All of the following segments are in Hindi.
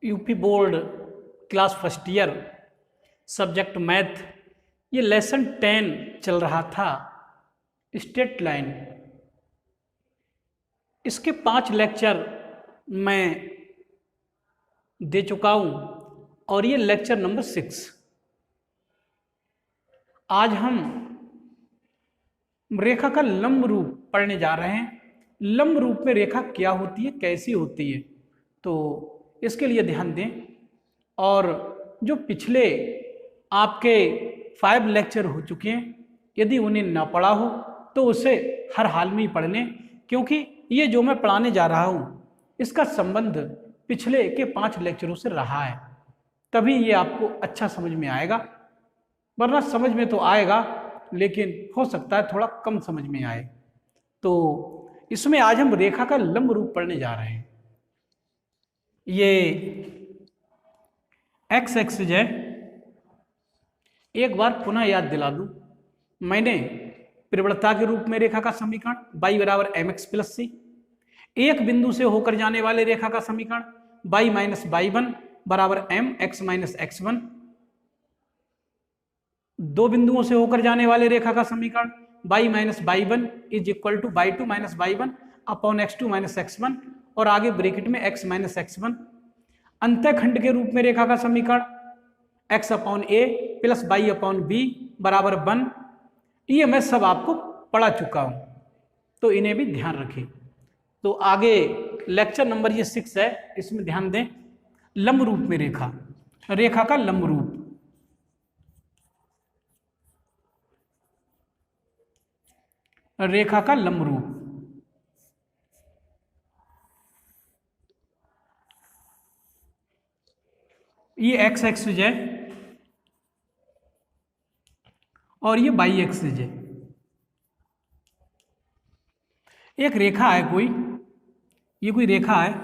UP board class first year subject math, ये लेसन 10 चल रहा था, स्ट्रेट लाइन। इसके 5 लेक्चर मैं दे चुका हूँ और ये लेक्चर नंबर 6। आज हम रेखा का लंब रूप पढ़ने जा रहे हैं। लंब रूप में रेखा क्या होती है, कैसी होती है, तो इसके लिए ध्यान दें। और जो पिछले आपके 5 लेक्चर हो चुके हैं, यदि उन्हें ना पढ़ा हो तो उसे हर हाल में ही पढ़ लें, क्योंकि ये जो मैं पढ़ाने जा रहा हूँ इसका संबंध पिछले के 5 लेक्चरों से रहा है, तभी ये आपको अच्छा समझ में आएगा। वरना समझ में तो आएगा, लेकिन हो सकता है थोड़ा कम समझ में आए। तो इसमें आज हम रेखा का लंब रूप पढ़ने जा रहे हैं। ये एक्स एक्सिस है। एक बार पुनः याद दिला दूं, मैंने प्रवणता के रूप में रेखा का समीकरण y बराबर mx प्लस सी, एक बिंदु से होकर जाने वाले रेखा का समीकरण y माइनस y1 बराबर m x माइनस x1, दो बिंदुओं से होकर जाने वाले रेखा का समीकरण y minus y1 is equal to y2 minus y1 upon x2 minus x1 और आगे ब्रैकेट में x माइनस x1। अंतःखंड के रूप में रेखा का समीकरण x upon a plus y upon b बराबर 1। ये मैं सब आपको पढ़ा चुका हूं, तो इन्हें भी ध्यान रखें। तो आगे लेक्चर नंबर ये 6 है, इसमें ध्यान दें। लंब रूप में रेखा, रेखा का लंब रूप। रेखा का लंब रूप, ये एक्स एक्सिस है और ये वाई एक्सिस है। एक रेखा है कोई, ये कोई रेखा है,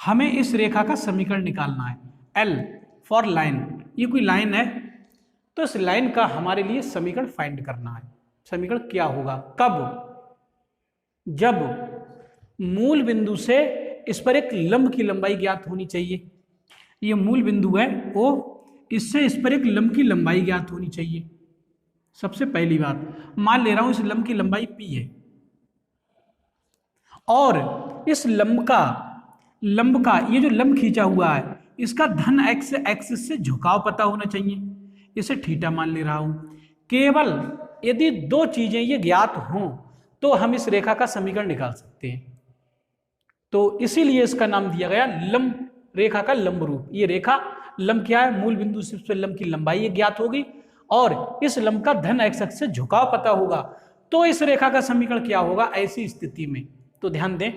हमें इस रेखा का समीकरण निकालना है। L फॉर लाइन, ये कोई लाइन है, तो इस लाइन का हमारे लिए समीकरण फाइंड करना है। समीकरण क्या होगा, कब, जब मूल बिंदु से इस पर एक लंब की लंबाई ज्ञात होनी चाहिए। ये मूल बिंदु है वो, इससे इस पर एक लंब की लंबाई ज्ञात होनी चाहिए। सबसे पहली बात, मान ले रहा हूं इस लंब की लंबाई p है और इस लंब का ये जो लंब खींचा हुआ है इसका धन x एक्सिस से झुकाव पता होना चाहिए। इसे थीटा मान ले रहा हूं। केवल यदि दो चीजें ये ज्ञात हों तो हम इस रेखा का समीकरण निकाल सकते हैं। तो इसीलिए इसका नाम दिया गया लंब, रेखा का लंब रूप। ये रेखा लंब क्या है, मूल बिंदु से उस पर लंब की लंबाई ज्ञात होगी और इस लंब का धन x अक्ष से झुकाव पता होगा, तो इस रेखा का समीकरण क्या होगा ऐसी स्थिति में। तो ध्यान दें,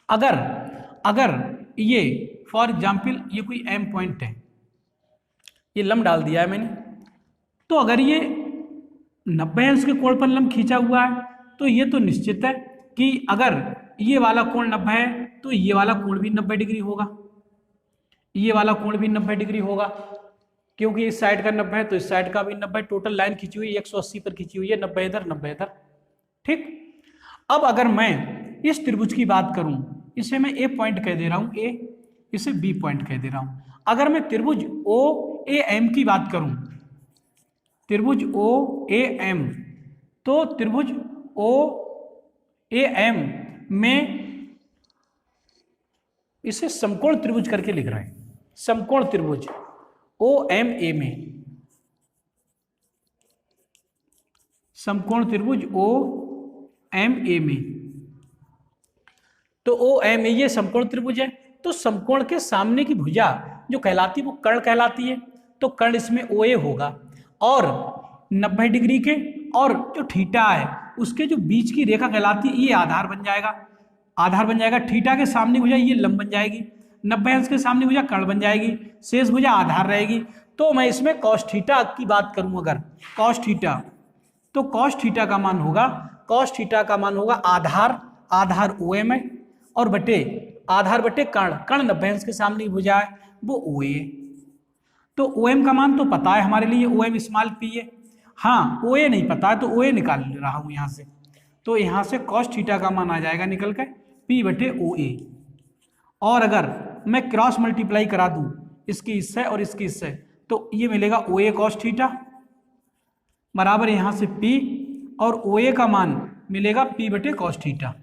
अगर ये फॉर एग्जाम्पल ये कोई m पॉइंट है, ये लंब डाल दिया है मैंने, तो अगर ये 90 अंश के कोण पर लंब खींचा हुआ है तो ये तो निश्चित है कि अगर ये वाला कोण 90 है तो ये वाला कोण भी 90 डिग्री होगा, ये वाला कोण भी 90 डिग्री होगा, क्योंकि इस साइड का 90 है तो इस साइड का भी 90। टोटल लाइन खींची हुई 180 पर खींची हुई है, 90 इधर 90 इधर। ठीक, अब अगर मैं इस त्रिभुज की बात करूं, इसे मैं ए पॉइंट कह दे रहा हूं, ए, इसे बी पॉइंट कह दे रहा हूं। अगर मैं त्रिभुज ओ ए एम की बात करूं, त्रिभुज ओ ए एम, तो त्रिभुज ओ ए एम में इसे समकोण त्रिभुज करके लिख रहे हैं। समकोण त्रिभुज ओ एम ए में, समकोण त्रिभुज ओ एम ए में, तो ओ एम ए ये समकोण त्रिभुज है। तो समकोण के सामने की भुजा जो कहलाती है वो कर्ण कहलाती है, तो कर्ण इसमें ओ ए होगा और 90 डिग्री के, और जो थीटा है उसके जो बीच की रेखा कहलाती है ये आधार बन जाएगा। आधार बन जाएगा, थीटा के सामने भुजा ये लंब बन जाएगी, 90 अंश के सामने भुजा कर्ण बन जाएगी, शेष भुजा आधार रहेगी। तो मैं इसमें कॉस थीटा की बात करूं, अगर कॉस थीटा, तो कॉस थीटा का मान होगा, कॉस थीटा का मान होगा आधार ओ एम है और बटे आधार बटे कर्ण, कर्ण 90 अंश के सामने की भुजा है वो ओ ए। तो ओ एम का मान तो पता है हमारे लिए, ओ एम स्मॉल पी है। हाँ, ओ ए नहीं पता है तो ओ ए निकाल रहा हूं यहां से, तो यहां से कॉस थीटा का मान आ जाएगा निकल कर पी बटे ओ ए। और अगर मैं क्रॉस मल्टीप्लाई करा दूं इसकी इससे और इसकी इससे, तो ये मिलेगा ओ ए कॉस थीटा बराबर यहां से P, और ओ ए का मान मिलेगा P बटे कॉस थीटा।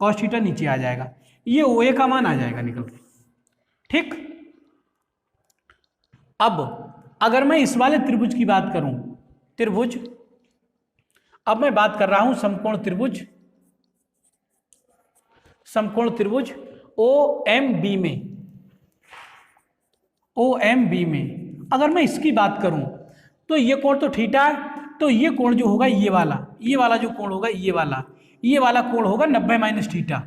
कॉस थीटा नीचे आ जाएगा, ये ओ ए का मान आ जाएगा निकल के। ठीक, अब अगर मैं इस वाले त्रिभुज की बात करूं, त्रिभुज, अब मैं बात कर रहा हूं समकोण त्रिभुज, समकोण त्रिभुज OMB में, OMB में अगर मैं इसकी बात करूं तो ये कोण तो थीटा है, तो ये कोण जो होगा ये वाला जो कोण होगा ये वाला कोण होगा 90 माइनस थीटा।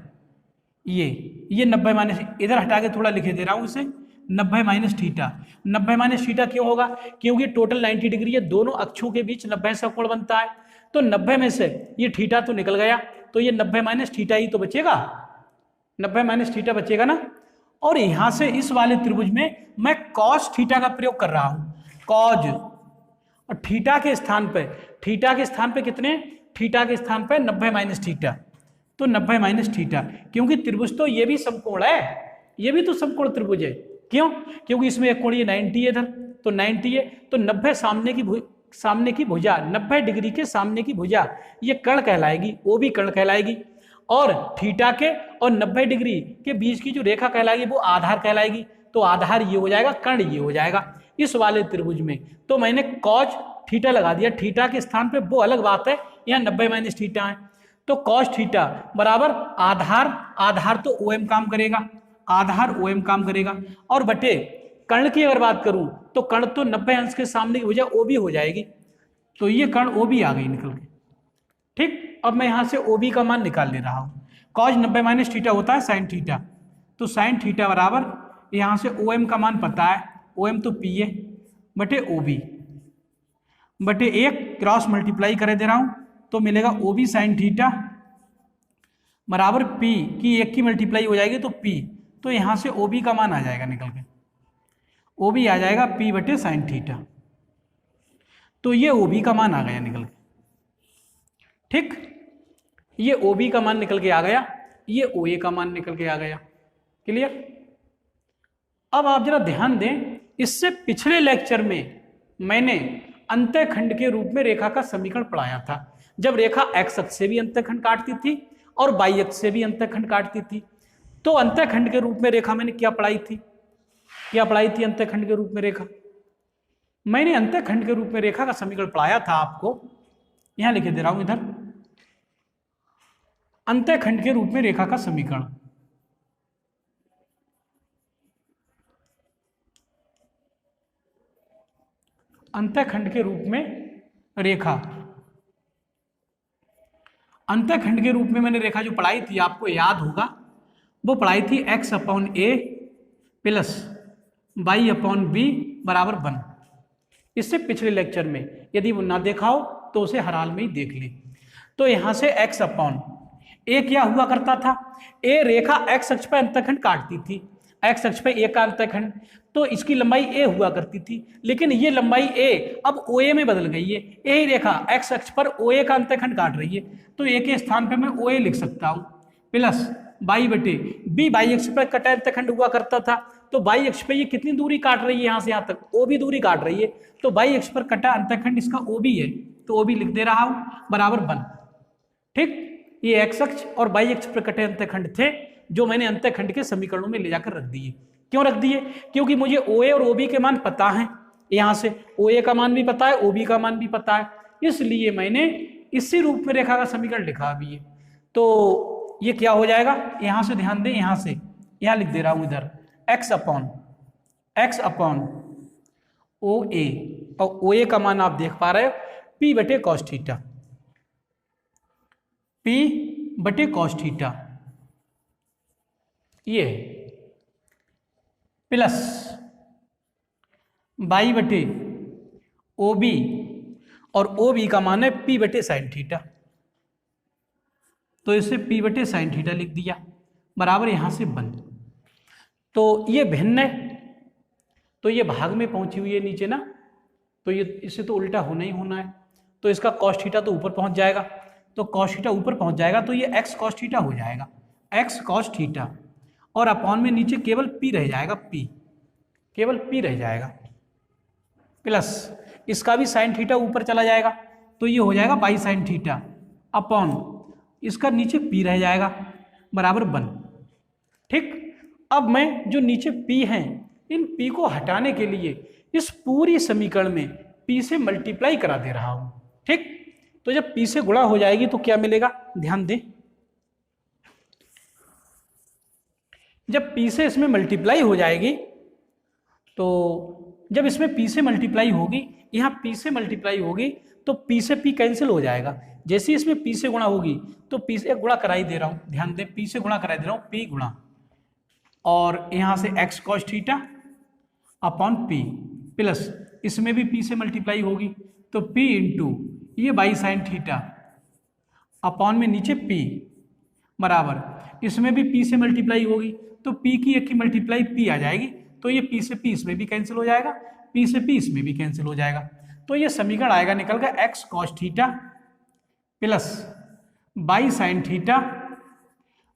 ये 90 माइनस, इधर हटा के थोड़ा लिखे दे रहा हूं इसे, 90 माइनस थीटा। 90 माइनस थीटा क्यों होगा? क्योंकि टोटल 90 डिग्री है, दोनों अक्षों के बीच 90 का कोण बनता है, तो 90 में से ये थीटा तो निकल गया, तो ये 90 माइनस थीटा ही तो बचेगा, 90 माइनस थीटा बचेगा ना। और यहां से इस वाले त्रिभुज में मैं कॉस थीटा का प्रयोग कर रहा हूं, कॉज, और थीटा के स्थान पे कितने, थीटा के स्थान पे 90 माइनस थीटा, तो 90 माइनस थीटा, क्योंकि त्रिभुज तो ये भी समकोण है, ये भी तो समकोण त्रिभुज है। क्यों? क्योंकि इसमें एक कोण ये 90 है इधर, तो 90 है, तो 90 सामने की भुजा, 90 डिग्री के सामने की भुजा ये कर्ण कहलाएगी, वो भी कर्ण कहलाएगी, और थीटा के और 90 डिग्री के बीच की जो रेखा कहलाएगी वो आधार कहलाएगी, तो आधार ये हो जाएगा, कर्ण ये हो जाएगा इस वाले त्रिभुज में। तो मैंने कॉस थीटा लगा दिया, थीटा के स्थान पे वो अलग बात है, यहाँ 90 माइनस थीटा है, तो कॉस थीटा बराबर आधार तो OM काम करेगा, आधार OM काम करेगा, और बटे कर्ण की अगर बात करूं तो कर्ण तो 90 अंश के सामने की वजह OB हो जाएगी, तो ये कर्ण OB आ गई निकल के। ठीक, अब मैं यहां से OB का मान निकाल ले रहा हूं, कॉस 90 माइनस थीटा होता है साइन थीटा, तो साइन थीटा बराबर यहां से OM का मान पता है, OM तो P है बटे OB बटे एक क्रॉस मल्टीप्लाई करे दे रहा हूं, तो मिलेगा OB साइन थीटा बराबर P की एक की मल्टीप्लाई हो जाएगी तो P, तो यहां से OB का मान आ जाएगा निकल के, OB आ जाएगा P बटे साइन थीटा, तो ये OB का मान आ गया निकल के। ठीक, ये OB का मान निकल के आ गया, ये OA का मान निकल के आ गया। क्लियर? अब आप जरा ध्यान दें, इससे पिछले लेक्चर में मैंने अंतःखंड के रूप में रेखा का समीकरण पढ़ाया था, जब रेखा x अक्ष से भी अंतःखंड काटती थी और y अक्ष से भी अंतःखंड काटती थी। तो अंतःखंड के रूप में रेखा मैंने क्या पढ़ाई थी अंतःखंड के रूप में रेखा, मैंने अंतःखंड के रूप में रेखा का समीकरण पढ़ाया था आपको, यहां लिखे दे रहा हूं इधर, अंतःखंड के रूप में रेखा का समीकरण, अंतःखंड के रूप में रेखा, अंतःखंड के रूप में मैंने रेखा जो पढ़ाई थी आपको याद होगा, वो पढ़ाई थी x/a प्लस y/b बराबर 1। इससे पिछले लेक्चर में यदि वो ना देखा हो तो उसे हर हाल में ही देख ले। तो यहां से x/a क्या हुआ करता था, a रेखा x अक्ष पर अंतःखंड काटती थी, x अक्ष पे a का अंतःखंड, तो इसकी लंबाई a हुआ करती थी, लेकिन ये लंबाई a अब OA में बदल गई है, a रेखा x अक्ष पर OA का अंतःखंड काट रही है, तो a के स्थान पे मैं OA लिख सकता हूं, प्लस y बटे b, y अक्ष पर कटा अंतःखंड हुआ करता था, तो y अक्ष पे ये कितनी दूरी काट रही है, यहां से यहां तक OB दूरी काट रही है, तो y अक्ष पर कटा अंतःखंड इसका OB है, तो OB लिख दे रहा हूं बराबर 1। ठीक, ये x अक्ष और y अक्ष पर कटे अंतःखंड थे जो मैंने अंतःखंड के समीकरणों में ले जाकर रख दिए। क्यों रख दिए? क्योंकि मुझे OA और OB के मान पता हैं, यहां से OA का मान भी पता है, OB का मान भी पता है, इसलिए मैंने इसी रूप में रेखा का समीकरण लिखा अभी है। तो ये क्या हो जाएगा, यहां से ध्यान दें, यहां लिख दे रहा हूं इधर x अपॉन OA, और OA का मान आप देख पा रहे हो P बटे कॉस थीटा, P बटे कॉस थीटा, ये प्लस y बटे OB, और OB का मान है P बटे साइन थीटा, तो इसे P बटे साइन थीटा लिख दिया बराबर यहां से 1। तो ये भिन्न है, तो ये भाग में पहुंची हुई है नीचे ना, तो ये इसे तो उल्टा होना ही होना है, तो इसका कॉस थीटा तो ऊपर पहुंच जाएगा, तो कॉस थीटा ऊपर पहुंच जाएगा, तो ये x कॉस थीटा हो जाएगा, x कॉस थीटा, और अपॉन में नीचे केवल पी रह जाएगा, पी, केवल पी रह जाएगा, प्लस इसका भी साइन थीटा ऊपर चला जाएगा, तो ये हो जाएगा बाई साइन थीटा अपॉन इसका नीचे पी रह जाएगा बराबर 1। ठीक, अब मैं जो नीचे पी हैं इन पी को हटाने के लिए इस पूरी समीकरण में पी से मल्टीप्लाई करा दे रहा हूं। ठीक, तो जब पी से गुणा हो जाएगी तो क्या मिलेगा, ध्यान दें, जब पी से इसमें मल्टीप्लाई हो जाएगी, तो जब इसमें पी से मल्टीप्लाई होगी, यहां पी से मल्टीप्लाई होगी तो पी से पी कैंसिल हो जाएगा। जैसे इसमें पी से गुणा होगी तो पी से गुणा कराई दे रहा हूं, ध्यान दें, पी से गुणा कराई दे रहा हूं, पी गुणा, और यहां से x cos theta upon P, plus इसमें भी पी से मल्टीप्लाई होगी तो पी इंटू ये बाई साइन थीटा अपॉन में नीचे पी बराबर, इसमें भी पी से मल्टीप्लाई होगी तो पी की एक की मल्टीप्लाई पी आ जाएगी, तो ये पी से पी इसमें भी कैंसिल हो जाएगा, पी से पी इसमें भी कैंसिल हो जाएगा, तो ये समीकरण आएगा निकल कर x cos theta plus by sine theta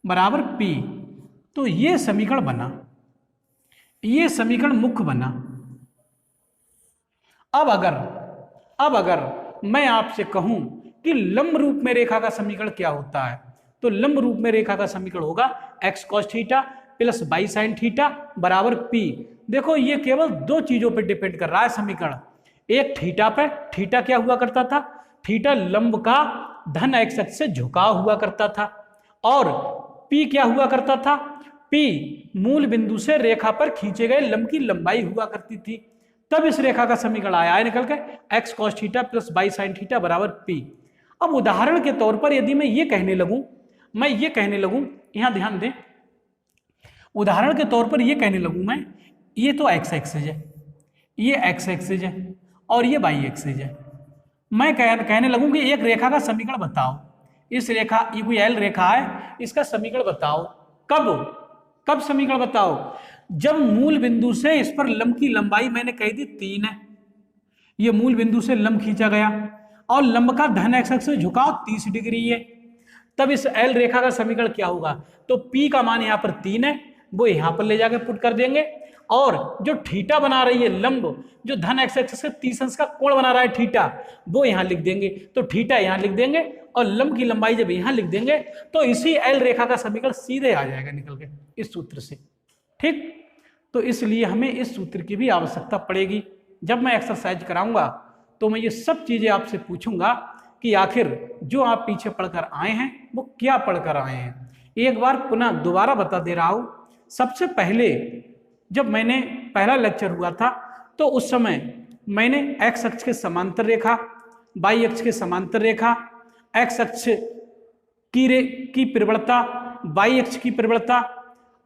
बराबर पी। तो ये समीकरण बना, ये समीकरण मुख्य बना। अब अगर मैं आपसे कहूं कि लंब रूप में रेखा का समीकरण क्या होता है, तो लंब रूप में रेखा का समीकरण होगा x cos theta plus by sine theta बराबर पी। देखो ये केवल दो चीजों पर डिपेंड कर रहा है समीकरण, एक थीटा पे, थीटा क्या हुआ करता था, थीटा लंब का धन एक्स अक्ष से झुकाव हुआ करता था, और पी क्या हुआ करता था, पी मूल बिंदु से रेखा पर खींचे गए लंब की लंबाई हुआ करती थी। तब इस रेखा का समीकरण आया है निकल के x cos theta plus by sine theta बराबर पी। अब उदाहरण के तौर पर यदि मैं ये कहने लगूं, यहां ध्यान दें, उदाहरण के तौर पर ये कहने लगूं मैं, ये तो एक्स एक्सिस है, ये एक्स एक्सिस है और ये वाई एक्सिस है, मैं कहने लगूं कि एक रेखा का समीकरण बताओ, इस रेखा, ये कोई एल रेखा है, इसका समीकरण बताओ। कब समीकरण बताओ, जब मूल बिंदु से इस पर लंब की लंबाई मैंने कह दी 3 है, ये मूल बिंदु से लंब खींचा गया और लंब का धन एक्स अक्ष से झुकाव 30 डिग्री है, तब इस एल रेखा का समीकरण क्या होगा, तो पी का मान यहां पर 3 है, वो यहां पर ले जाकर पुट कर देंगे, और जो थीटा बना रही है लंब, जो धन एक्स एक्सिस से 30 अंश का कोण बना रहा है थीटा, वो यहां लिख देंगे, तो थीटा यहां लिख देंगे और लंब की लंबाई जब यहां लिख देंगे तो इसी एल रेखा का समीकरण सीधे आ जाएगा निकल के इस सूत्र से। ठीक, तो इसलिए हमें इस सूत्र की भी आवश्यकता पड़ेगी। जब मैं एक्सरसाइज कराऊंगा तो मैं ये सब चीजें आपसे पूछूंगा कि आखिर जो आप पीछे पढ़कर आए हैं वो क्या पढ़कर आए हैं। एक बार पुनः दोबारा बता दे रहा हूं, सबसे पहले जब मैंने पहला लेक्चर हुआ था तो उस समय मैंने एक्स अक्ष के समांतर रेखा, वाई अक्ष के समांतर रेखा, एक्स अक्ष की प्रवणता, वाई अक्ष की प्रवणता,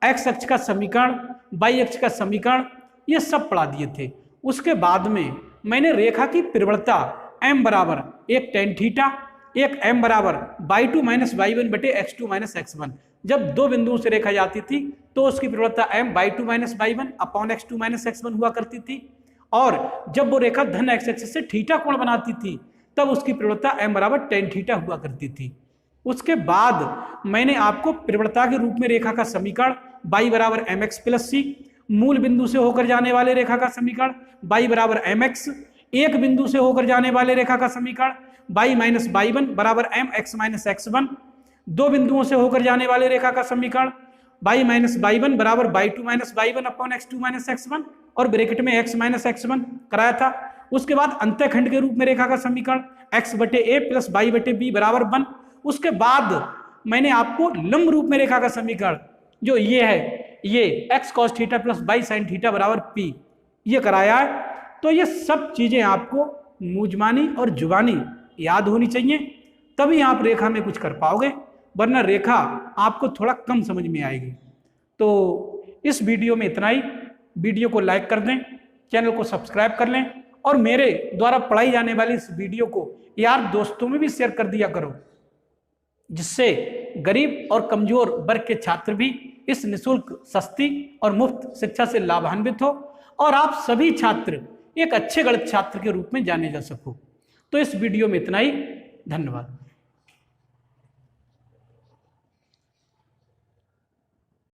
एक्स अक्ष का समीकरण, वाई अक्ष का समीकरण, ये सब पढ़ा दिए थे। उसके बाद में मैंने रेखा की प्रवणता m बराबर एक टेन थीटा, एक m बराबर y2 माइनस y1 बटे x2 माइनस x1, जब दो बिंदुओं से रेखा जाती थी तो उसकी प्रवणता m y2 minus y1 upon x2 minus x1 हुआ करती थी, और जब वो रेखा धन एक्स एक्सिस से थीटा कोण बनाती थी तब उसकी प्रवणता m बराबर टेन थीटा हुआ करती थी। उसके बाद मैंने आपको प्रवणता के रूप में रेखा का समीकरण y बराबर mx प्लस सी, मूल बिंदु से होकर जाने वाले रेखा का समीकरण y बराबर mx, एक बिंदु से होकर जाने वाले रेखा का समीकरण y माइनस y1 बराबर mx माइनस x1, दो बिंदुओं से होकर जाने वाले रेखा का समीकरण y माइनस y1 बराबर y2 minus y1 upon x2 minus x1 और ब्रैकेट में x माइनस x1 कराया था। उसके बाद अंतःखंड के रूप में रेखा का समीकरण x बटे a प्लस y बटे b बराबर 1। उसके बाद मैंने आपको लंब रूप में रेखा का समीकरण जो ये है, ये x cos theta plus y sin theta बराबर p, ये कराया है। तो ये सब चीजें आपको मुजमानी और जुबानी याद होनी चाहिए, तभी आप रेखा में कुछ कर पाओगे, वरना रेखा आपको थोड़ा कम समझ में आएगी। तो इस वीडियो में इतना ही। वीडियो को लाइक कर दें, चैनल को सब्सक्राइब कर लें, और मेरे द्वारा पढ़ाई जाने वाली इस वीडियो को यार दोस्तों में भी शेयर कर दिया करो, जिससे गरीब और कमजोर वर्ग के छात्र भी इस निःशुल्क, सस्ती और मुफ्त शिक्षा से लाभान्वित हो, और आप सभी छात्र एक अच्छे गणित छात्र के रूप में जाने जा सको। तो इस वीडियो में इतना ही। धन्यवाद।